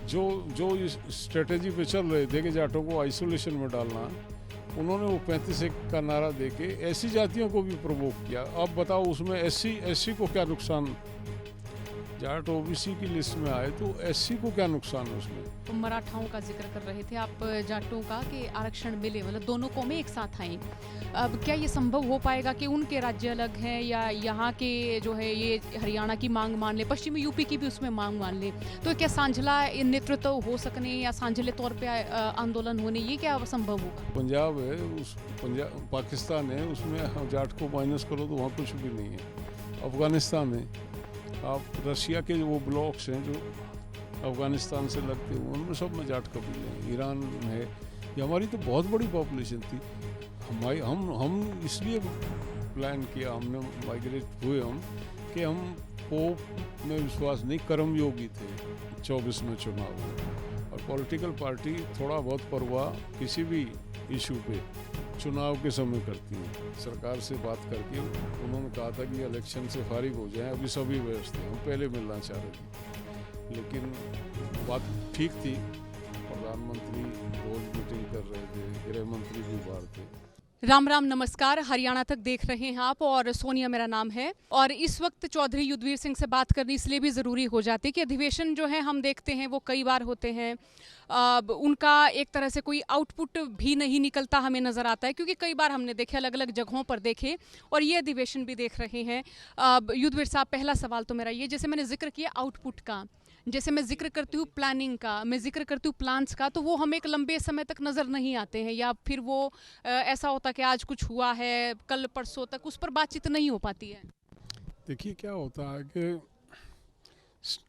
जो जो इस स्ट्रेटेजी पे चल रहे थे कि जाटों को आइसोलेशन में डालना, उन्होंने वो 35 का नारा देके ऐसी जातियों को भी प्रवोक किया। अब बताओ उसमें एससी को क्या नुकसान, जाट ओबीसी की लिस्ट में आए तो एससी को क्या नुकसान है उसमें। तो मराठाओं का जिक्र कर रहे थे आप, जाटों का, कि आरक्षण मिले, मतलब दोनों कौमें एक साथ आएं। अब क्या ये संभव हो पाएगा कि उनके राज्य अलग हैं या यहाँ के जो है ये हरियाणा की मांग मान ले, पश्चिमी यूपी की भी उसमें मांग मान ले, तो क्या सांझला नेतृत्व हो सकने या सांझले तौर पे आंदोलन होने, ये क्या संभव होगा? पंजाब है, उस पंजाब पाकिस्तान है, उसमें जाट को माइनस करो तो वहाँ कुछ भी नहीं है। अफगानिस्तान है, आप रशिया के वो ब्लॉक्स हैं जो अफगानिस्तान से लगते हुए, उनमें सब में जाट कबीले हैं। ईरान है, ये हमारी तो बहुत बड़ी पॉपुलेशन थी। हमारी हम इसलिए प्लान किया, हमने माइग्रेट हुए हम कि हम पोप में विश्वास नहीं, कर्मयोगी थे 24 में चुनाव में। और पॉलिटिकल पार्टी थोड़ा बहुत परवाह किसी भी इशू पे चुनाव के समय करती हैं। सरकार से बात करके उन्होंने कहा था कि इलेक्शन से फारिग हो जाएं, अभी सभी व्यस्त हैं, हम पहले मिलना चाह रहे थे, लेकिन बात ठीक थी। प्रधानमंत्री रोज मीटिंग कर रहे थे, गृह मंत्री भी बाहर थे। राम राम, नमस्कार। हरियाणा तक देख रहे हैं आप, और सोनिया मेरा नाम है। और इस वक्त चौधरी युद्धवीर सिंह से बात करनी इसलिए भी ज़रूरी हो जाती है कि अधिवेशन जो है हम देखते हैं वो कई बार होते हैं, उनका एक तरह से कोई आउटपुट भी नहीं निकलता हमें नज़र आता है, क्योंकि कई बार हमने देखे, अलग अलग जगहों पर देखे, और ये अधिवेशन भी देख रहे हैं। युद्धवीर साहब, पहला सवाल तो मेरा ये, जैसे मैंने जिक्र किया आउटपुट का, जैसे मैं जिक्र करती हूँ प्लानिंग का, मैं जिक्र करती हूँ प्लान्स का, तो वो हमें एक लंबे समय तक नज़र नहीं आते हैं, या फिर वो ऐसा होता कि आज कुछ हुआ है, कल परसों तक उस पर बातचीत नहीं हो पाती है। देखिए क्या होता है कि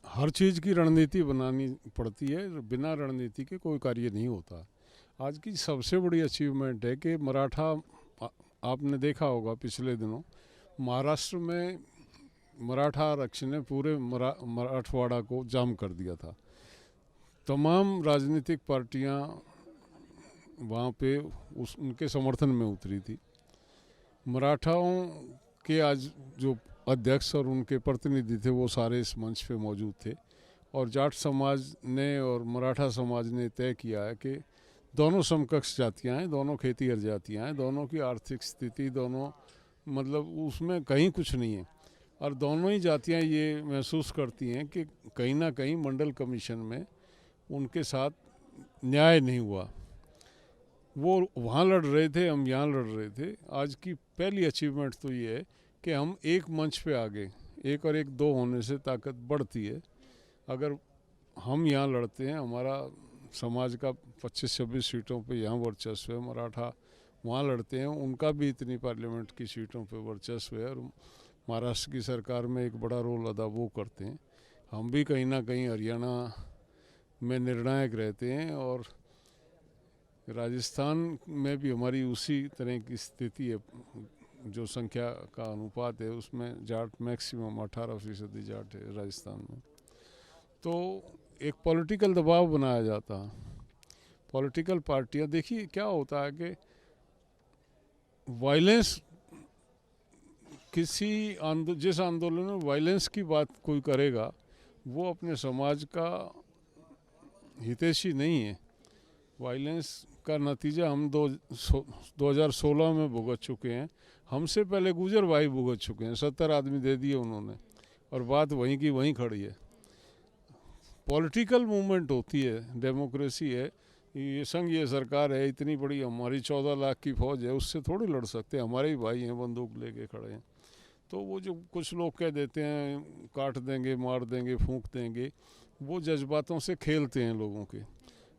हर चीज़ की रणनीति बनानी पड़ती है, बिना रणनीति के कोई कार्य नहीं होता। आज की सबसे बड़ी अचीवमेंट है कि मराठा, आपने देखा होगा पिछले दिनों महाराष्ट्र में मराठा आरक्षण ने पूरे मराठवाड़ा को जाम कर दिया था। तमाम राजनीतिक पार्टियां वहाँ पे उनके समर्थन में उतरी थी। मराठाओं के आज जो अध्यक्ष और उनके प्रतिनिधि थे वो सारे इस मंच पे मौजूद थे, और जाट समाज ने और मराठा समाज ने तय किया है कि दोनों समकक्ष जातियाँ हैं, दोनों खेतीहर जातियाँ हैं, दोनों की आर्थिक स्थिति, दोनों मतलब उसमें कहीं कुछ नहीं है, और दोनों ही जातियाँ ये महसूस करती हैं कि कहीं ना कहीं मंडल कमीशन में उनके साथ न्याय नहीं हुआ। वो वहाँ लड़ रहे थे, हम यहाँ लड़ रहे थे। आज की पहली अचीवमेंट तो ये है कि हम एक मंच पे आ गए। एक और एक दो होने से ताकत बढ़ती है। अगर हम यहाँ लड़ते हैं, हमारा समाज का 25-26 सीटों पे यहाँ वर्चस्व है, मराठा वहाँ लड़ते हैं, उनका भी इतनी पार्लियामेंट की सीटों पे वर्चस्व है, और महाराष्ट्र की सरकार में एक बड़ा रोल अदा वो करते हैं। हम भी कहीं ना कहीं हरियाणा में निर्णायक रहते हैं, और राजस्थान में भी हमारी उसी तरह की स्थिति है। जो संख्या का अनुपात है उसमें जाट मैक्सिमम 18% जाट है राजस्थान में। तो एक पॉलिटिकल दबाव बनाया जाता है। पॉलिटिकल पार्टियां, देखिए क्या होता है कि वायलेंस, जिस आंदोलन में वायलेंस की बात कोई करेगा वो अपने समाज का हितैषी नहीं है। वायलेंस का नतीजा हम 2016 में भुगत चुके हैं। हमसे पहले गुजर भाई भुगत चुके हैं, 70 आदमी दे दिए उन्होंने, और बात वहीं की वहीं खड़ी है। पॉलिटिकल मूवमेंट होती है, डेमोक्रेसी है, ये संघीय सरकार है, इतनी बड़ी हमारी 14 लाख की फौज है, उससे थोड़ी लड़ सकते, हमारे ही भाई हैं, बंदूक लेके खड़े हैं। तो वो जो कुछ लोग कह देते हैं काट देंगे, मार देंगे, फूंक देंगे, वो जज्बातों से खेलते हैं लोगों के।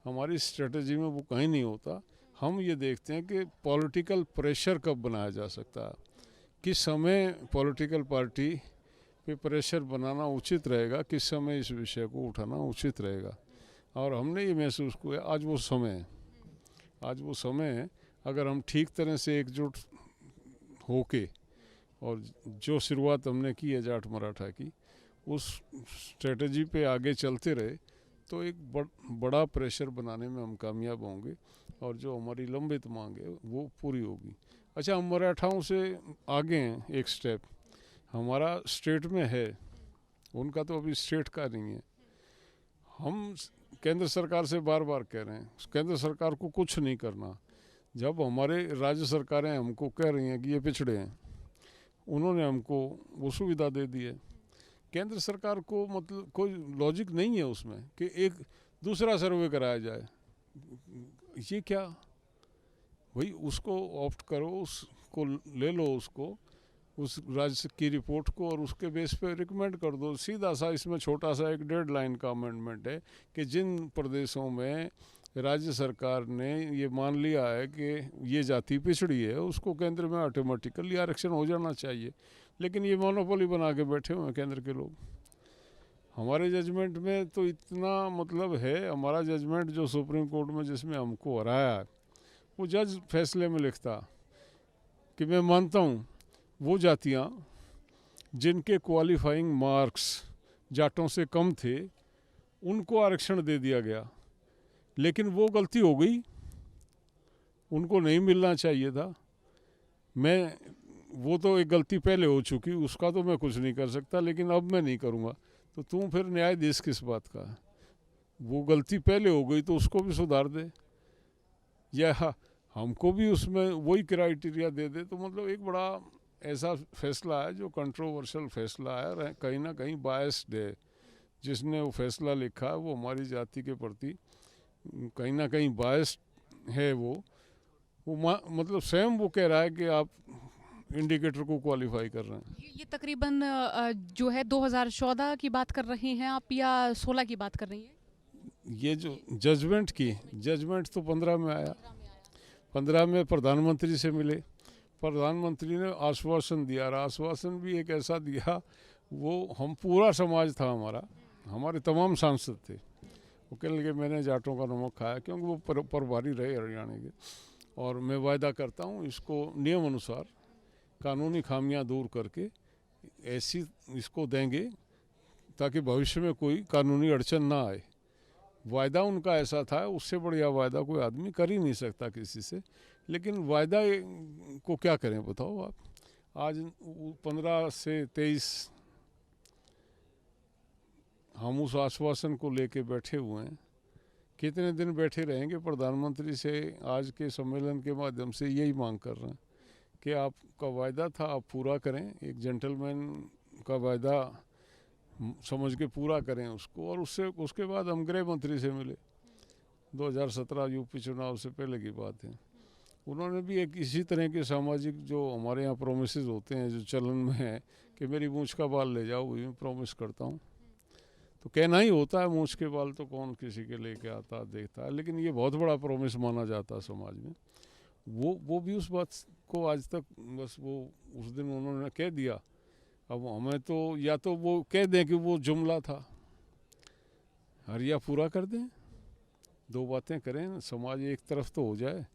हमारी स्ट्रेटजी में वो कहीं नहीं होता। हम ये देखते हैं कि पॉलिटिकल प्रेशर कब बनाया जा सकता है, किस समय पॉलिटिकल पार्टी पे प्रेशर बनाना उचित रहेगा, किस समय इस विषय को उठाना उचित रहेगा। और हमने ये महसूस किया आज वो समय है, आज वो समय है। अगर हम ठीक तरह से एकजुट होके, और जो शुरुआत हमने की है जाट मराठा की, उस स्ट्रेटजी पे आगे चलते रहे तो एक बड़ा प्रेशर बनाने में हम कामयाब होंगे, और जो हमारी लंबित मांग है वो पूरी होगी। अच्छा, हम मराठाओं से आगे हैं एक स्टेप, हमारा स्टेट में है, उनका तो अभी स्टेट का नहीं है। हम केंद्र सरकार से बार बार कह रहे हैं, केंद्र सरकार को कुछ नहीं करना। जब हमारे राज्य सरकारें हमको कह रही हैं कि ये पिछड़े हैं, उन्होंने हमको वो सुविधा दे दी है। केंद्र सरकार को मतलब कोई लॉजिक नहीं है उसमें कि एक दूसरा सर्वे कराया जाए। ये क्या भाई, उसको ऑप्ट करो, उसको ले लो, उसको उस राज्य की रिपोर्ट को, और उसके बेस पे रिकमेंड कर दो सीधा सा। इसमें छोटा सा एक डेडलाइन का अमेंडमेंट है कि जिन प्रदेशों में राज्य सरकार ने ये मान लिया है कि ये जाति पिछड़ी है, उसको केंद्र में ऑटोमेटिकली आरक्षण हो जाना चाहिए। लेकिन ये मोनोपोली बना के बैठे हुए हैं केंद्र के लोग। हमारे जजमेंट में तो इतना मतलब है, हमारा जजमेंट जो सुप्रीम कोर्ट में जिसमें हमको हराया है, वो जज फैसले में लिखता कि मैं मानता हूँ वो जातियाँ जिनके क्वालिफाइंग मार्क्स जाटों से कम थे उनको आरक्षण दे दिया गया, लेकिन वो गलती हो गई, उनको नहीं मिलना चाहिए था। वो तो एक गलती पहले हो चुकी, उसका तो मैं कुछ नहीं कर सकता, लेकिन अब मैं नहीं करूँगा। तो तुम फिर न्यायाधीश किस बात का है? वो गलती पहले हो गई तो उसको भी सुधार दे, या हमको भी उसमें वही क्राइटेरिया दे दे। तो मतलब एक बड़ा ऐसा फैसला है जो कंट्रोवर्शियल फैसला है, कहीं ना कहीं बायस्ड है। जिसने वो फैसला लिखा है वो हमारी जाति के प्रति कहीं ना कहीं बायस्ड है। वो मतलब स्वयं वो कह रहा है कि आप इंडिकेटर को क्वालिफाई कर रहे हैं। ये तकरीबन जो है 2014 की बात कर रहे हैं आप, या 16 की बात कर रही हैं? ये जो जजमेंट तो 15 में आया। 15 में प्रधानमंत्री से मिले, प्रधानमंत्री ने आश्वासन दिया, और आश्वासन भी एक ऐसा दिया, वो हम पूरा समाज था, हमारे तमाम सांसद थे। वो कहने लगे मैंने जाटों का नमक खाया, क्योंकि वो प्रभारी रहे हरियाणा के, और मैं वायदा करता हूँ इसको नियम अनुसार कानूनी खामियां दूर करके ऐसी इसको देंगे ताकि भविष्य में कोई कानूनी अड़चन ना आए। वायदा उनका ऐसा था, उससे बढ़िया वायदा कोई आदमी कर ही नहीं सकता किसी से। लेकिन वायदा को क्या करें बताओ आप। आज 15 से 23 हम उस आश्वासन को लेके बैठे हुए हैं। कितने दिन बैठे रहेंगे? प्रधानमंत्री से आज के सम्मेलन के माध्यम से यही मांग कर रहे हैं कि आपका वायदा था आप पूरा करें, एक जेंटलमैन का वायदा समझ के पूरा करें उसको। और उसके बाद हम गृह मंत्री से मिले, 2017 यूपी चुनाव से पहले की बात है। उन्होंने भी एक इसी तरह के सामाजिक जो हमारे यहाँ प्रोमिसेस होते हैं, जो चलन में है कि मेरी मूंछ का बाल ले जाओ, वही मैं प्रोमिस करता हूँ। तो कहना ही होता है, मूंछ के बाल तो कौन किसी के लेके आता देखता है, लेकिन ये बहुत बड़ा प्रोमिस माना जाता है समाज में। वो भी उस बात को आज तक बस वो उस दिन उन्होंने कह दिया। अब हमें तो या तो वो कह दें कि वो जुमला था, हरिया पूरा कर दें, दो बातें करें, समाज एक तरफ तो हो जाए।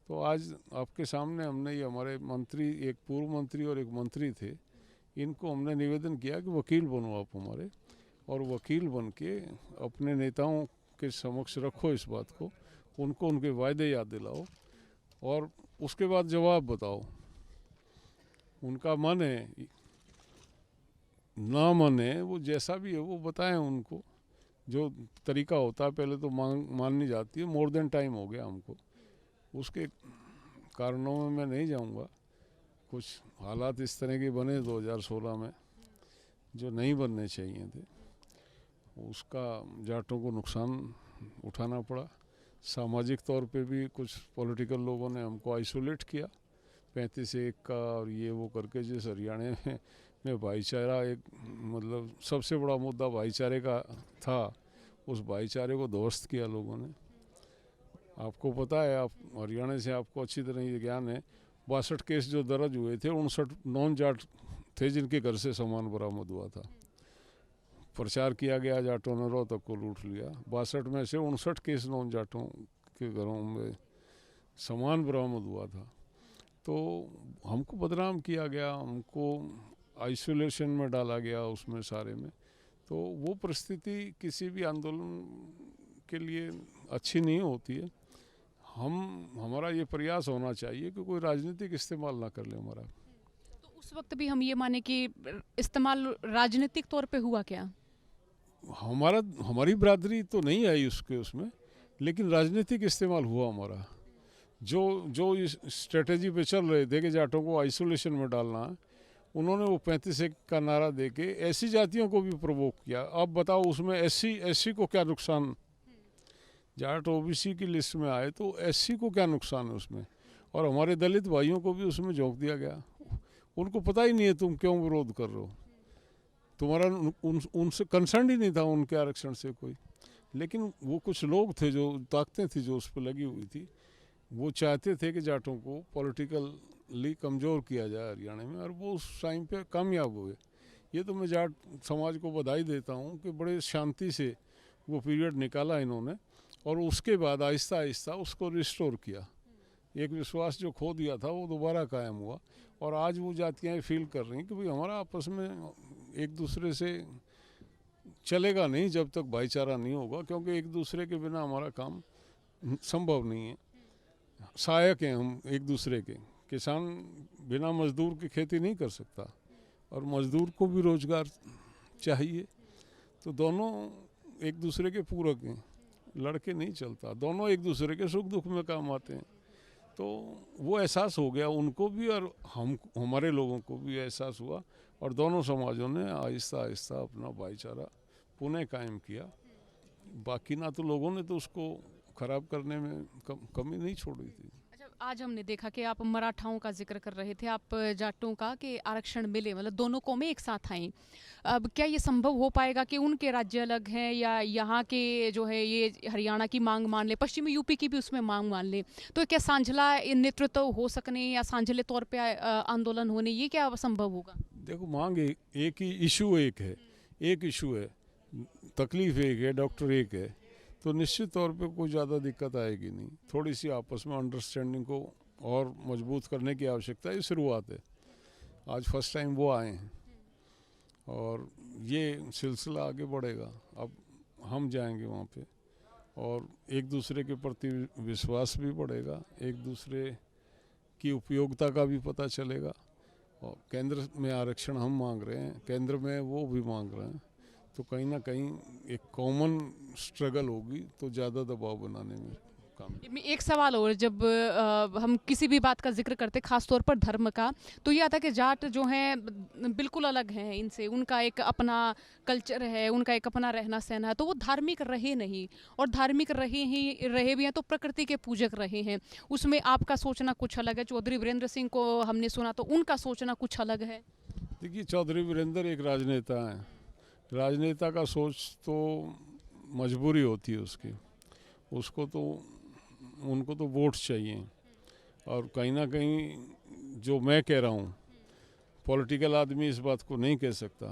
तो आज आपके सामने हमने ये हमारे मंत्री, एक पूर्व मंत्री और एक मंत्री थे, इनको हमने निवेदन किया कि वकील बनो आप हमारे, और वकील बन के अपने नेताओं के समक्ष रखो इस बात को, उनको उनके वायदे याद दिलाओ, और उसके बाद जवाब बताओ। उनका मन है ना मन है, वो जैसा भी है वो बताएं उनको। जो तरीका होता है पहले तो माननी जाती है, मोर देन टाइम हो गया हमको। उसके कारणों में मैं नहीं जाऊंगा। कुछ हालात इस तरह के बने 2016 में जो नहीं बनने चाहिए थे, उसका जाटों को नुकसान उठाना पड़ा। सामाजिक तौर पे भी कुछ पॉलिटिकल लोगों ने हमको आइसोलेट किया, 35-1 का और ये वो करके। जिस हरियाणा में भाईचारा एक मतलब सबसे बड़ा मुद्दा भाईचारे का था, उस भाईचारे को ध्वस्त किया लोगों ने। आपको पता है, आप हरियाणा से, आपको अच्छी तरह ये ज्ञान है, 62 केस जो दर्ज हुए थे, 59 नॉन जाट थे जिनके घर से सामान बरामद हुआ था। प्रचार किया गया जाटों ने रोहतक को लूट लिया। 62 में से 59 केस नॉन जाटों के घरों में सामान बरामद हुआ था। तो हमको बदनाम किया गया, हमको आइसोलेशन में डाला गया उसमें सारे में। तो वो परिस्थिति किसी भी आंदोलन के लिए अच्छी नहीं होती है। हमारा ये प्रयास होना चाहिए कि कोई राजनीतिक इस्तेमाल ना कर ले हमारा। तो उस वक्त भी हम ये माने कि इस्तेमाल राजनीतिक तौर पे हुआ क्या? हमारी बिरादरी तो नहीं आई उसमें, लेकिन राजनीतिक इस्तेमाल हुआ हमारा। जो इस स्ट्रेटजी पे चल रहे थे कि जाटों को आइसोलेशन में डालना है, उन्होंने वो 35 का नारा देके ऐसी जातियों को भी प्रोवोक किया। अब बताओ उसमें एससी को क्या नुकसान? जाट ओबीसी की लिस्ट में आए तो एससी को क्या नुकसान है उसमें? और हमारे दलित भाइयों को भी उसमें झोंक दिया गया। उनको पता ही नहीं है तुम क्यों विरोध कर रहे हो, तुम्हारा उनसे कंसर्न ही नहीं था उनके आरक्षण से कोई। लेकिन वो कुछ लोग थे, जो ताकतें थी जो उस पर लगी हुई थी, वो चाहते थे कि जाटों को पॉलिटिकली कमज़ोर किया जाए हरियाणा में, और वो उस टाइम पे कामयाब हुए। ये तो मैं जाट समाज को बधाई देता हूँ कि बड़े शांति से वो पीरियड निकाला इन्होंने, और उसके बाद आहिस्ता आहिस्ता उसको रिस्टोर किया। एक विश्वास जो खो दिया था वो दोबारा कायम हुआ, और आज वो जातियाँ फील कर रही हैं कि भाई हमारा आपस में एक दूसरे से चलेगा नहीं जब तक भाईचारा नहीं होगा, क्योंकि एक दूसरे के बिना हमारा काम संभव नहीं है। सहायक हैं हम एक दूसरे के। किसान बिना मजदूर की खेती नहीं कर सकता, और मजदूर को भी रोजगार चाहिए। तो दोनों एक दूसरे के पूरक हैं, लड़के नहीं चलता, दोनों एक दूसरे के सुख दुख में काम आते हैं। तो वो एहसास हो गया उनको भी, और हमारे लोगों को भी एहसास हुआ, और दोनों समाजों ने आहिस्ता आहिस्ता अपना भाईचारा पुनः कायम किया। बाकी ना तो लोगों ने तो उसको ख़राब करने में कमी नहीं छोड़ी थी। अच्छा, आज हमने देखा कि आप मराठाओं का जिक्र कर रहे थे, आप जाटों का, कि आरक्षण मिले, मतलब दोनों कौमें एक साथ आई। अब क्या ये संभव हो पाएगा कि उनके राज्य अलग हैं, या यहाँ के जो है ये हरियाणा की मांग मान ले, पश्चिमी यूपी की भी उसमें मांग मान ले, तो क्या सांझला नेतृत्व हो सकने या सांझले तौर पे आंदोलन होने, ये क्या संभव होगा? देखो, मांग एक ही इशू एक है, एक इशू है, तकलीफ एक है, डॉक्टर एक है, तो निश्चित तौर पे कोई ज़्यादा दिक्कत आएगी नहीं। थोड़ी सी आपस में अंडरस्टैंडिंग को और मजबूत करने की आवश्यकता है, ये शुरुआत है। आज फर्स्ट टाइम वो आए हैं, और ये सिलसिला आगे बढ़ेगा। अब हम जाएंगे वहाँ पे, और एक दूसरे के प्रति विश्वास भी बढ़ेगा, एक दूसरे की उपयोगिता का भी पता चलेगा। और केंद्र में आरक्षण हम मांग रहे हैं, केंद्र में वो भी मांग रहे हैं, तो कहीं ना कहीं एक कॉमन स्ट्रगल होगी, तो ज़्यादा दबाव बनाने में काम। एक सवाल और, जब हम किसी भी बात का जिक्र करते खास तौर पर धर्म का, तो ये आता है कि जाट जो हैं बिल्कुल अलग हैं इनसे, उनका एक अपना कल्चर है, उनका एक अपना रहना सहना है, तो वो धार्मिक रहे नहीं, और धार्मिक रहे भी हैं तो प्रकृति के पूजक रहे हैं। उसमें आपका सोचना कुछ अलग है। चौधरी वीरेंद्र सिंह को हमने सुना तो उनका सोचना कुछ अलग है। देखिए, चौधरी वीरेंद्र एक राजनेता हैं। राजनेता का सोच तो मजबूरी होती है उसकी, उसको तो उनको तो वोट चाहिए, और कहीं ना कहीं जो मैं कह रहा हूँ, पॉलिटिकल आदमी इस बात को नहीं कह सकता,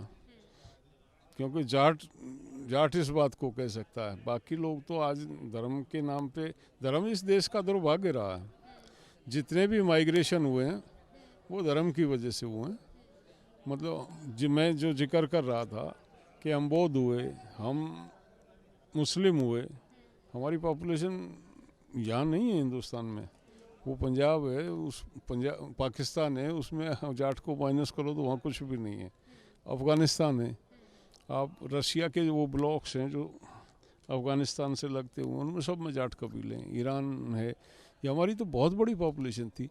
क्योंकि जाट इस बात को कह सकता है। बाकी लोग तो आज धर्म के नाम पे, धर्म इस देश का दुर्भाग्य रहा है। जितने भी माइग्रेशन हुए हैं वो धर्म की वजह से हुए हैं। मतलब मैं जो जिक्र कर रहा था कि हम बौद्ध हुए, हम मुस्लिम हुए, हमारी पॉपुलेशन यहाँ नहीं है हिंदुस्तान में। वो पंजाब है, उस पंजाब पाकिस्तान है, उसमें जाट को माइनस करो तो वहाँ कुछ भी नहीं है। अफ़गानिस्तान है, आप रशिया के वो ब्लॉक्स हैं जो अफ़गानिस्तान से लगते हुए, उनमें सब में जाट कबीले हैं। ईरान है, ये हमारी तो बहुत बड़ी पॉपुलेशन थी।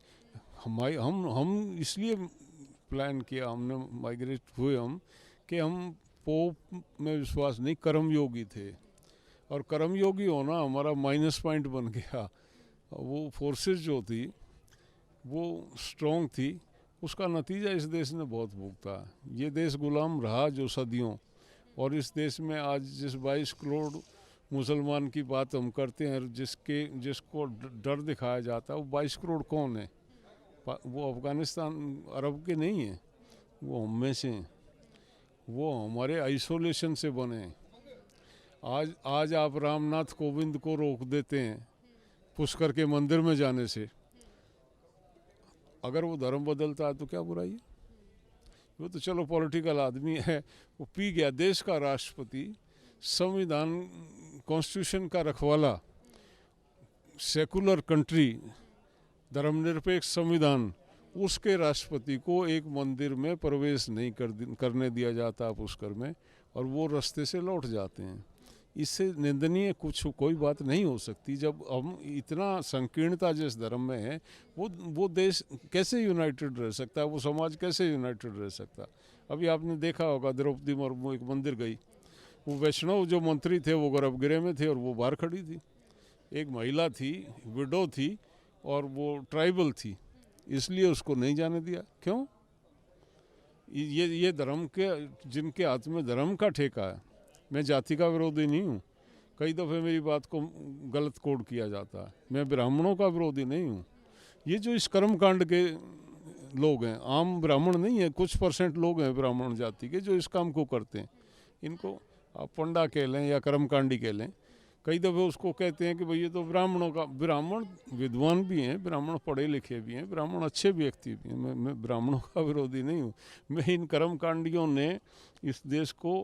हम इसलिए प्लान किया, हमने माइग्रेट हुए हम, कि हम पोप में विश्वास नहीं, कर्मयोगी थे, और कर्मयोगी होना हमारा माइनस पॉइंट बन गया। वो फोर्सेस जो थी वो स्ट्रॉन्ग थी, उसका नतीजा इस देश ने बहुत भुगता। ये देश गुलाम रहा जो सदियों, और इस देश में आज जिस 22 करोड़ मुसलमान की बात हम करते हैं, जिसको डर दिखाया जाता है, वो 22 करोड़ कौन है? वो अफ़गानिस्तान अरब के नहीं हैं, वो हम में से हैं, वो हमारे आइसोलेशन से बने। आज आप रामनाथ कोविंद को रोक देते हैं पुष्कर के मंदिर में जाने से। अगर वो धर्म बदलता है तो क्या बुराई है? वो तो चलो पॉलिटिकल आदमी है, वो पी गया। देश का राष्ट्रपति, संविधान कॉन्स्टिट्यूशन का रखवाला, सेकुलर कंट्री, धर्मनिरपेक्ष संविधान, उसके राष्ट्रपति को एक मंदिर में प्रवेश नहीं करने दिया जाता पुष्कर में, और वो रास्ते से लौट जाते हैं। इससे निंदनीय कुछ कोई बात नहीं हो सकती। जब हम इतना संकीर्णता जिस धर्म में है, वो देश कैसे यूनाइटेड रह सकता है, वो समाज कैसे यूनाइटेड रह सकता। अभी आपने देखा होगा द्रौपदी मुर्मू एक मंदिर गई, वो वैष्णव जो मंत्री थे वो गर्भगृह में थे और वो बाहर खड़ी थी। एक महिला थी, विडो थी और वो ट्राइबल थी, इसलिए उसको नहीं जाने दिया। क्यों? ये धर्म के, जिनके हाथ में धर्म का ठेका है। मैं जाति का विरोधी नहीं हूँ, कई दफ़े मेरी बात को गलत कोड किया जाता है। मैं ब्राह्मणों का विरोधी नहीं हूँ। ये जो इस कर्म कांड के लोग हैं, आम ब्राह्मण नहीं है, कुछ परसेंट लोग हैं ब्राह्मण जाति के जो इस काम को करते हैं। इनको आप पंडा कह लें या कर्मकांडी कह लें, कई दफ़े उसको कहते हैं कि भाई ये तो ब्राह्मणों का। ब्राह्मण विद्वान भी हैं, ब्राह्मण पढ़े लिखे भी हैं, ब्राह्मण अच्छे व्यक्ति भी हैं। मैं ब्राह्मणों का विरोधी नहीं हूँ। मैं इन कर्मकांडियों ने इस देश को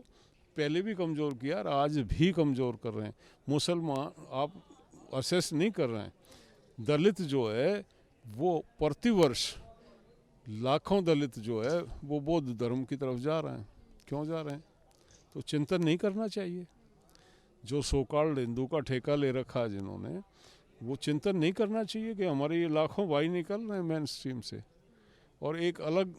पहले भी कमज़ोर किया और आज भी कमज़ोर कर रहे हैं। मुसलमान आप असेस नहीं कर रहे हैं। दलित जो है वो प्रतिवर्ष लाखों दलित जो है वो बौद्ध धर्म की तरफ जा रहे हैं। क्यों जा रहे हैं? तो चिंतन नहीं करना चाहिए। जो सोकाल्ड हिंदू का ठेका ले रखा है जिन्होंने, वो चिंतन नहीं करना चाहिए कि हमारे ये लाखों भाई निकल रहे हैं मेन स्ट्रीम से और एक अलग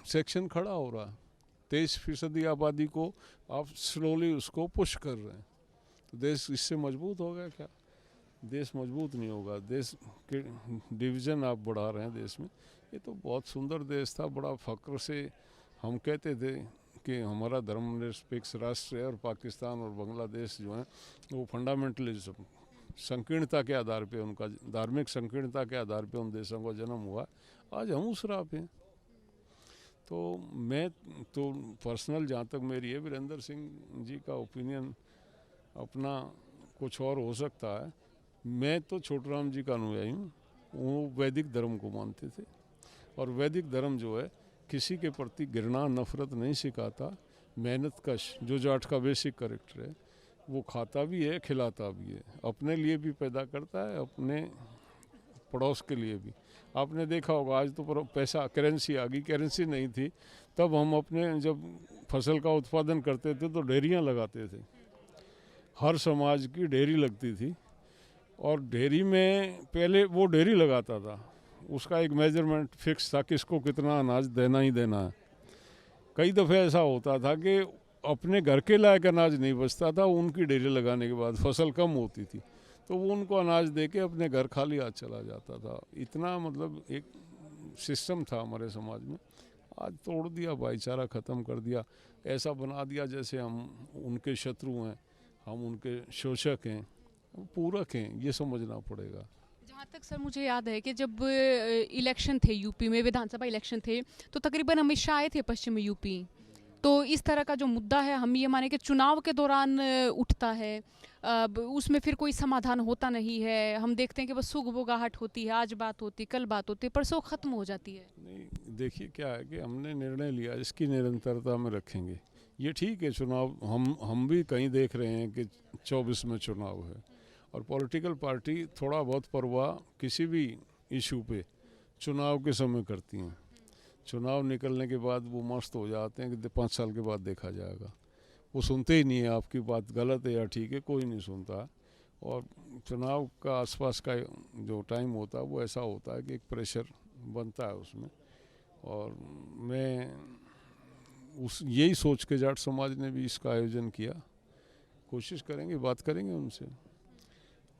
सेक्शन खड़ा हो रहा है। 23% आबादी को आप स्लोली उसको पुश कर रहे हैं। तो देश इससे मजबूत हो गया क्या? देश मजबूत नहीं होगा। देश के डिवीज़न आप बढ़ा रहे हैं देश में। ये तो बहुत सुंदर देश था, बड़ा फ़ख्र से हम कहते थे कि हमारा धर्मनिरपेक्ष राष्ट्र है और पाकिस्तान और बांग्लादेश जो हैं वो फंडामेंटलिज्म, संकीर्णता के आधार पे, उनका धार्मिक संकीर्णता के आधार पे उन देशों का जन्म हुआ। आज हम उस राह पे हैं। तो मैं तो पर्सनल, जहाँ तक मेरी है, वीरेंद्र सिंह जी का ओपिनियन अपना कुछ और हो सकता है। मैं तो छोटूराम जी का अनुयायी हूँ। वो वैदिक धर्म को मानते थे और वैदिक धर्म जो है किसी के प्रति घृणा नफरत नहीं सिखाता। मेहनत कश, जो जाट का बेसिक कैरेक्टर है, वो खाता भी है खिलाता भी है, अपने लिए भी पैदा करता है, अपने पड़ोस के लिए भी। आपने देखा होगा आज तो पैसा, करेंसी आ गई। करेंसी नहीं थी तब हम अपने जब फसल का उत्पादन करते थे तो डेयरियाँ लगाते थे। हर समाज की डेयरी लगती थी और डेयरी में पहले वो डेयरी लगाता था, उसका एक मेजरमेंट फिक्स था कि इसको कितना अनाज देना ही देना है। कई दफ़े ऐसा होता था कि अपने घर के लायक अनाज नहीं बचता था, उनकी डेयरी लगाने के बाद फसल कम होती थी तो वो उनको अनाज दे के अपने घर खाली हाथ चला जाता था। इतना मतलब एक सिस्टम था हमारे समाज में। आज तोड़ दिया, भाईचारा ख़त्म कर दिया, ऐसा बना दिया जैसे हम उनके शत्रु हैं, हम उनके शोषक हैं, पूरक हैं। ये समझना पड़ेगा। जहाँ तक सर मुझे याद है कि जब इलेक्शन थे यूपी में, विधानसभा इलेक्शन थे, तो तकरीबन अमित शाह आए थे पश्चिमी यूपी। तो इस तरह का जो मुद्दा है, हम ये माने कि चुनाव के दौरान उठता है, उसमें फिर कोई समाधान होता नहीं है। हम देखते हैं कि बस सुगबुगाहट होती है, आज बात होती, कल बात होती है, परसों ख़त्म हो जाती है। नहीं, देखिए क्या है कि हमने निर्णय लिया, इसकी निरंतरता में रखेंगे। ये ठीक है, चुनाव हम भी कहीं देख रहे हैं कि 24 में चुनाव है और पॉलिटिकल पार्टी थोड़ा बहुत परवाह किसी भी इशू पे चुनाव के समय करती हैं। चुनाव निकलने के बाद वो मस्त हो जाते हैं कि 5 साल के बाद देखा जाएगा। वो सुनते ही नहीं है आपकी बात गलत है या ठीक है, कोई नहीं सुनता। और चुनाव का आसपास का जो टाइम होता है वो ऐसा होता है कि एक प्रेशर बनता है उसमें। और मैं यही सोच के जाट समाज ने भी इसका आयोजन किया। कोशिश करेंगे, बात करेंगे उनसे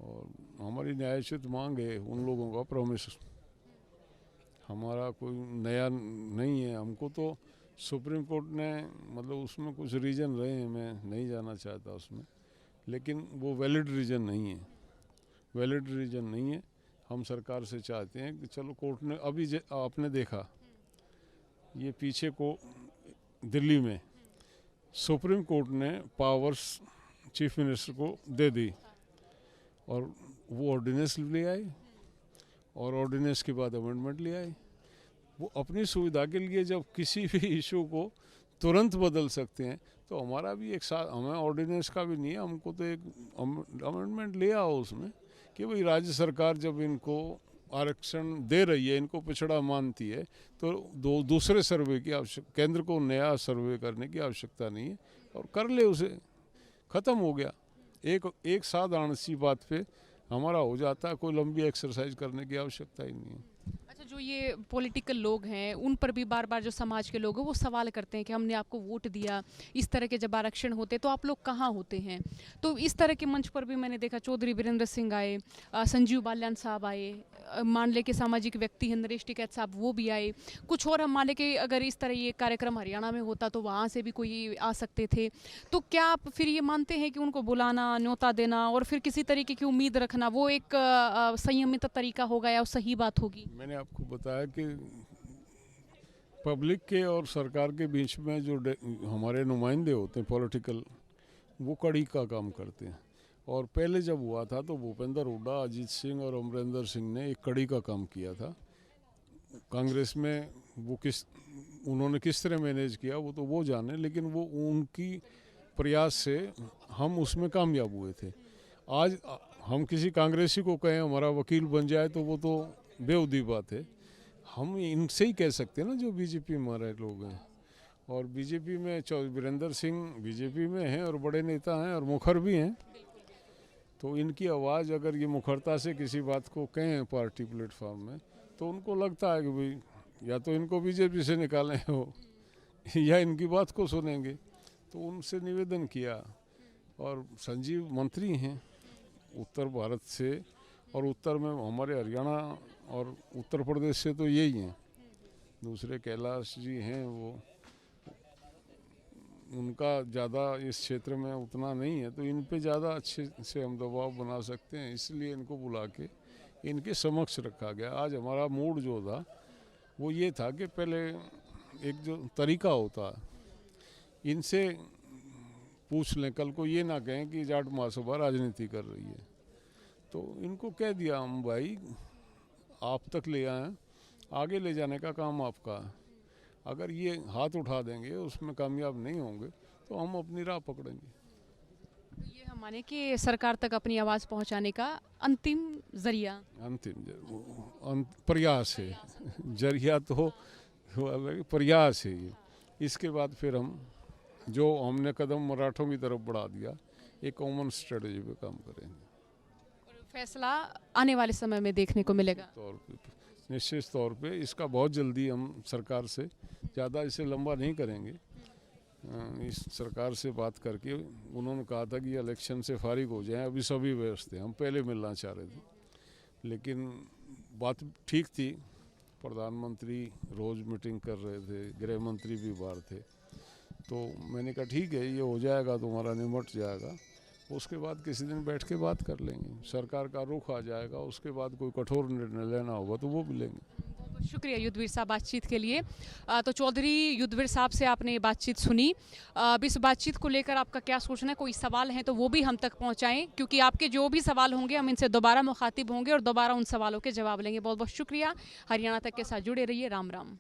और हमारी न्यायोचित मांग है उन लोगों का प्रॉमिस। हमारा कोई नया नहीं है। हमको तो सुप्रीम कोर्ट ने मतलब उसमें कुछ रीज़न रहे हैं, मैं नहीं जाना चाहता उसमें, लेकिन वो वैलिड रीज़न नहीं है। वैलिड रीज़न नहीं है। हम सरकार से चाहते हैं कि चलो कोर्ट ने अभी आपने देखा ये पीछे को दिल्ली में सुप्रीम कोर्ट ने पावर्स चीफ मिनिस्टर को दे दी और वो ऑर्डिनेंस ले आए और ऑर्डिनेंस के बाद अमेंडमेंट ले आए। वो अपनी सुविधा के लिए जब किसी भी इशू को तुरंत बदल सकते हैं तो हमारा भी एक साथ, हमें ऑर्डिनेंस का भी नहीं है, हमको तो एक अमेंडमेंट ले आओ उसमें कि भाई राज्य सरकार जब इनको आरक्षण दे रही है, इनको पिछड़ा मानती है, तो दूसरे सर्वे की आवश्यकता, केंद्र को नया सर्वे करने की आवश्यकता नहीं है। और कर ले उसे, ख़त्म हो गया। एक साधारण सी बात पे हमारा हो जाता है, कोई लंबी एक्सरसाइज करने की आवश्यकता ही नहीं है। अच्छा, जो ये पॉलिटिकल लोग हैं उन पर भी बार बार जो समाज के लोग हैं वो सवाल करते हैं कि हमने आपको वोट दिया, इस तरह के जब आरक्षण होते तो आप लोग कहाँ होते हैं। तो इस तरह के मंच पर भी मैंने देखा चौधरी वीरेंद्र सिंह आए, संजीव बालियान साहब आए, मान ले के सामाजिक व्यक्ति हैं नरेश टिकैत साहब वो भी आए, कुछ और हम मान ले के अगर इस तरह ये कार्यक्रम हरियाणा में होता तो वहाँ से भी कोई आ सकते थे। तो क्या आप फिर ये मानते हैं कि उनको बुलाना, न्योता देना और फिर किसी तरीके की उम्मीद रखना वो एक संयमित तरीका होगा या सही बात होगी? मैंने आपको बताया कि पब्लिक के और सरकार के बीच में जो हमारे नुमाइंदे होते हैं पॉलिटिकल, वो कड़ी का काम करते हैं। और पहले जब हुआ था तो भूपेंद्र हुड्डा, अजीत सिंह और अमरिंदर सिंह ने एक कड़ी का काम किया था कांग्रेस में। वो उन्होंने किस तरह मैनेज किया वो तो वो जाने, लेकिन वो उनकी प्रयास से हम उसमें कामयाब हुए थे। आज हम किसी कांग्रेसी को कहें हमारा वकील बन जाए तो वो तो बेहूदी बात है। हम इनसे ही कह सकते हैं ना जो बीजेपी में हमारे लोग हैं। और बीजेपी में वीरेंद्र सिंह बीजेपी में हैं और बड़े नेता हैं और मुखर भी हैं, तो इनकी आवाज़ अगर ये मुखरता से किसी बात को कहें पार्टी प्लेटफॉर्म में तो उनको लगता है कि भाई या तो इनको बीजेपी से निकालें हो या इनकी बात को सुनेंगे। तो उनसे निवेदन किया। और संजीव मंत्री हैं उत्तर भारत से, और उत्तर में हमारे हरियाणा और उत्तर प्रदेश से तो यही हैं। दूसरे कैलाश जी हैं, वो उनका ज़्यादा इस क्षेत्र में उतना नहीं है, तो इन पे ज़्यादा अच्छे से हम दबाव बना सकते हैं, इसलिए इनको बुला के इनके समक्ष रखा गया। आज हमारा मूड जो था वो ये था कि पहले एक जो तरीका होता है इनसे पूछ लें, कल को ये ना कहें कि जाट महासभा राजनीति कर रही है। तो इनको कह दिया हम भाई आप तक ले आए, आगे ले जाने का काम आपका है। अगर ये हाथ उठा देंगे उसमें कामयाब नहीं होंगे तो हम अपनी राह पकड़ेंगे। ये हम माने कि सरकार तक अपनी आवाज़ पहुंचाने का अंतिम जरिया, प्रयास है। जरिया तो अलग प्रयास है ये। इसके बाद फिर हम जो हमने कदम मराठों की तरफ बढ़ा दिया, एक कॉमन स्ट्रेटजी पे काम करेंगे। फैसला आने वाले समय में देखने को मिलेगा। निश्चित तौर पे इसका बहुत जल्दी हम सरकार से, ज़्यादा इसे लंबा नहीं करेंगे, इस सरकार से बात करके उन्होंने कहा था कि इलेक्शन से फारिग हो जाएं, अभी सभी व्यस्त हैं। हम पहले मिलना चाह रहे थे, लेकिन बात ठीक थी। प्रधानमंत्री रोज़ मीटिंग कर रहे थे, गृह मंत्री भी बाहर थे, तो मैंने कहा ठीक है ये हो जाएगा, तुम्हारा निमट जाएगा। उसके बाद किसी दिन बैठ के बात कर लेंगे, सरकार का रुख आ जाएगा, उसके बाद कोई कठोर निर्णय लेना होगा तो वो भी लेंगे। बहुत शुक्रिया युद्धवीर साहब बातचीत के लिए। तो चौधरी युद्धवीर साहब से आपने बातचीत सुनी। अब इस बातचीत को लेकर आपका क्या सोचना है, कोई सवाल है तो वो भी हम तक पहुंचाएं, क्योंकि आपके जो भी सवाल होंगे हम इनसे दोबारा मुखातिब होंगे और दोबारा उन सवालों के जवाब लेंगे। बहुत बहुत शुक्रिया। हरियाणा तक के साथ जुड़े रहिए। राम राम।